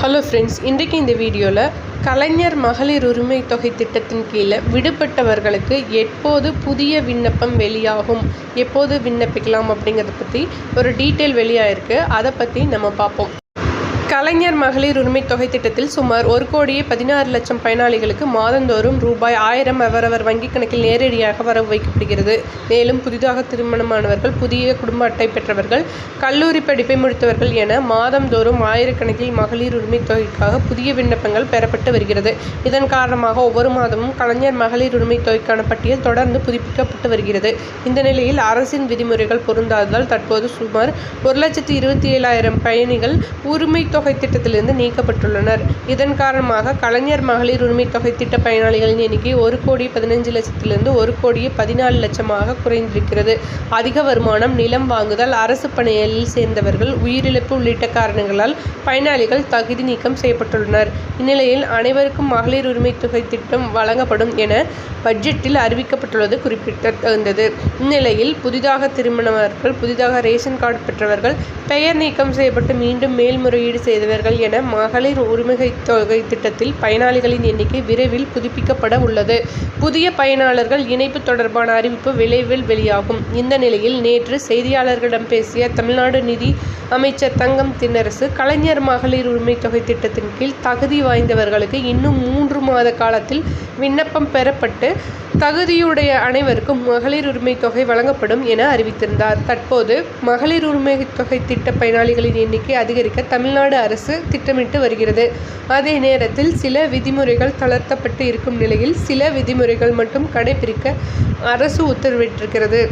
Hello friends, இன்றைக்கு இந்த வீடியோவில் கலைஞர் மகளிர் உரிமை தொகை திட்டத்தின் கீழே விடுபட்டவர்களுக்கு எப்போது புதிய விண்ணப்பம் வெளியாகும், எப்போது விண்ணப்பிக்கலாம் அப்படிங்கிறத பற்றி ஒரு டீட்டெயில் வெளியாகிருக்கு. அதை பற்றி நம்ம பார்ப்போம். கலைஞர் மகளிர் உரிமை தொகை திட்டத்தில் சுமார் 1,16,00,000 பயனாளிகளுக்கு மாதந்தோறும் ரூபாய் 1000 அவரவர் வங்கிக் கணக்கில் நேரடியாக வரவு வைக்கப்படுகிறது. மேலும் புதிதாக திருமணமானவர்கள், புதிய குடும்ப அட்டை பெற்றவர்கள், கல்லூரி படிப்பை முடித்தவர்கள் என மாதந்தோறும் ஆயிரக்கணக்கில் மகளிர் உரிமை தொகைக்காக புதிய விண்ணப்பங்கள் பெறப்பட்டு வருகிறது. இதன் காரணமாக ஒவ்வொரு மாதமும் கலைஞர் மகளிர் உரிமை தொகைக்கான பட்டியல் தொடர்ந்து புதுப்பிக்கப்பட்டு வருகிறது. இந்த நிலையில் அரசின் விதிமுறைகள் பொருந்தாததால் தற்போது சுமார் 1,27,000 பயணிகள் உரிமை தொகை திட்டத்திலிருந்து நீக்கப்பட்டுள்ளனர். இதன் காரணமாக கலைஞர் மகளிர் உரிமை தொகை திட்ட பயனாளிகளின் எண்ணிக்கை 1,15,00,000 1,14,00,000 குறைந்திருக்கிறது. அதிக வருமானம், நிலம் வாங்குதல், அரசு பணியில் சேர்ந்தவர்கள், உயிரிழப்பு உள்ளிட்ட காரணங்களால் பயனாளிகள் தகுதி நீக்கம் செய்யப்பட்டுள்ளனர். இந்நிலையில் அனைவருக்கும் மகளிர் உரிமை தொகை திட்டம் வழங்கப்படும் என பட்ஜெட்டில் அறிவிக்கப்பட்டுள்ளது குறிப்பிடத்தகுந்தது. இந்நிலையில் புதிதாக திருமணமானவர்கள், புதிதாக ரேஷன் கார்டு பெற்றவர்கள், பெயர் நீக்கம் செய்யப்பட்டு மீண்டும் மேல்முறையீடு செய்தவர்கள் என மகளிர் உரிமை தொகை திட்டத்தில் பயனாளிகளின் எண்ணிக்கை விரைவில் புதுப்பிக்கப்பட உள்ளது. புதிய பயனாளர்கள் இணைப்பு தொடர்பான அறிவிப்பு விரைவில் வெளியாகும். இந்த நிலையில் நேற்று செய்தியாளர்களிடம் பேசிய தமிழ்நாடு நிதி அமைச்சர் தங்கம் தென்னரசு, கலைஞர் மகளிர் உரிமை தொகை திட்டத்தின் கீழ் தகுதி வாய்ந்தவர்களுக்கு இன்னும் 3 மாத காலத்தில் விண்ணப்பம் பெறப்பட்டு தகுதியுடைய அனைவருக்கும் மகளிர் உரிமை தொகை வழங்கப்படும் என அறிவித்திருந்தார். தற்போது மகளிர் உரிமை தொகை திட்ட பயனாளிகளின் எண்ணிக்கை அதிகரிக்க தமிழ்நாடு அரசு திட்டமிட்டு வருகிறது. அதே நேரத்தில் சில விதிமுறைகள் தளர்த்தப்பட்டு இருக்கும் நிலையில் சில விதிமுறைகள் மட்டும் கடைபிடிக்க அரசு உத்தரவிட்டிருக்கிறது.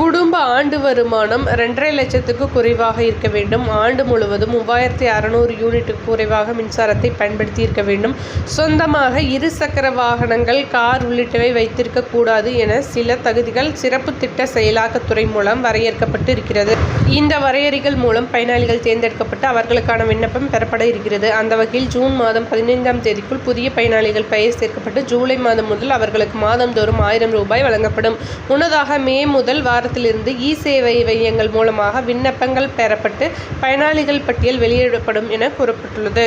குடும்ப ஆண்டு வருமானம் 2,50,000 லட்சத்துக்கு குறைவாக இருக்க வேண்டும். ஆண்டு முழுவதும் 3,600 யூனிட்டுக்கு குறைவாக மின்சாரத்தை பயன்படுத்தி இருக்க வேண்டும். சொந்தமாக 2 சக்கர வாகனங்கள், கார் உள்ளிட்டவை வைத்திருக்க கூடாது என சில தகுதிகள் சிறப்பு திட்ட செயலாக்கத்துறை மூலம் வரையறுக்கப்பட்டு இருக்கிறது. இந்த வரையறைகள் மூலம் பயனாளிகள் தேர்ந்தெடுக்கப்பட்டு அவர்களுக்கான விண்ணப்பம் பெறப்பட இருக்கிறது. அந்த வகையில் ஜூன் மாதம் 15ஆம் தேதிக்குள் புதிய பயனாளிகள் பெயர் சேர்க்கப்பட்டு ஜூலை மாதம் முதல் அவர்களுக்கு மாதந்தோறும் 1000 ரூபாய் வழங்கப்படும். முன்னதாக மே முதல் வாரத்திலிருந்து இ-சேவை மையங்கள் மூலமாக விண்ணப்பங்கள் பெறப்பட்டு பயனாளிகள் பட்டியல் வெளியிடப்படும் என கூறப்பட்டுள்ளது.